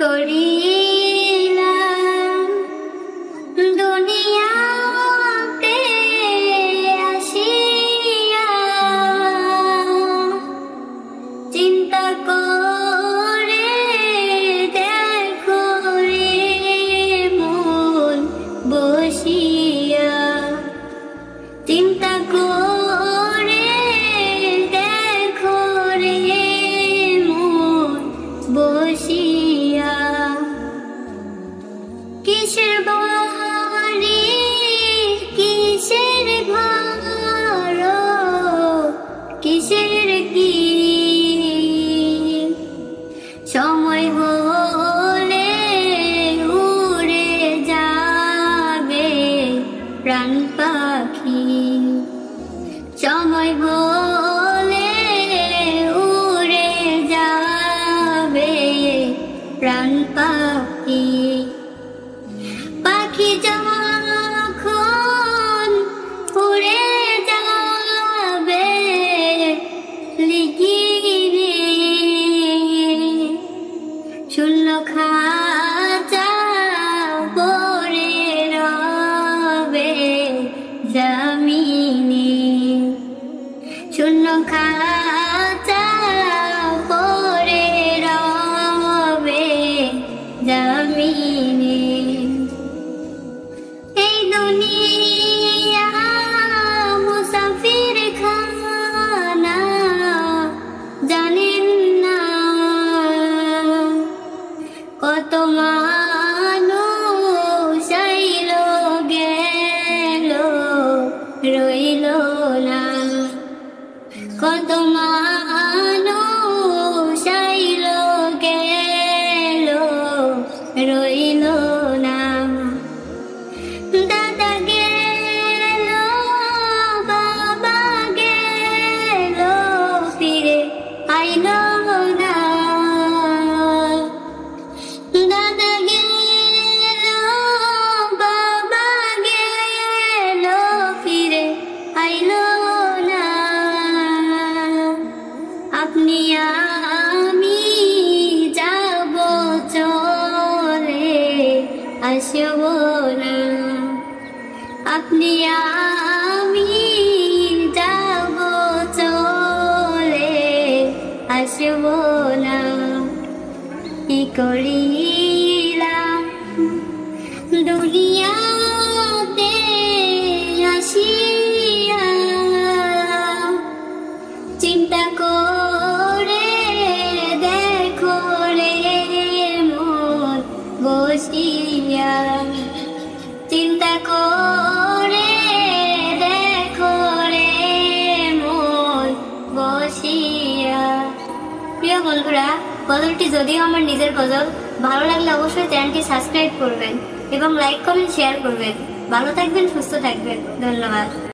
করিলাম দুনিয়াতে আসিয়া, চিন্তা করে দেখো রে মন বসিয়া, চিন্তা করে দেখো রে মন বসিয়া। কিসের বাড়ি কিসের ঘর কিসের কি, সময় হলে উড়ে যাবে প্রাণ পাখি, সময় হলে উড়ে যাবে প্রাণ পাখি। পাখি যখন উড়ে যাবে লিখিরে, শূন্য খাঁচা পড়ে রবে জমিনে, শূন্য খাঁচা পড়ে রবে জমিনে। এই দুনিয়া মুসাফির খানা, জানেন না কত মানুষ আইল গেল রইল না, কত মানুষ আইল গেল রইল না। দাদা গেল বাবা গেল ফিরে আইল না, দাদা গেল বাবা গেল ফিরে আইল না। আপনি আমি যাব চলে আসব না, আপনি আমি যাব চলে আসব না। কি করিলাম দুনিয়াতে আসিয়া, চিন্তা করে দেখো রে মন বসিয়া, চিন্তা করে দেখো রে মন বসিয়া। প্রিয় বন্ধুরা, গজলটি যদিও আমার নিজের গজল, ভালো লাগলে অবশ্যই চ্যানেলটি সাবস্ক্রাইব করবেন এবং লাইক কমেন্ট শেয়ার করবেন। ভালো থাকবেন, সুস্থ থাকবেন। ধন্যবাদ।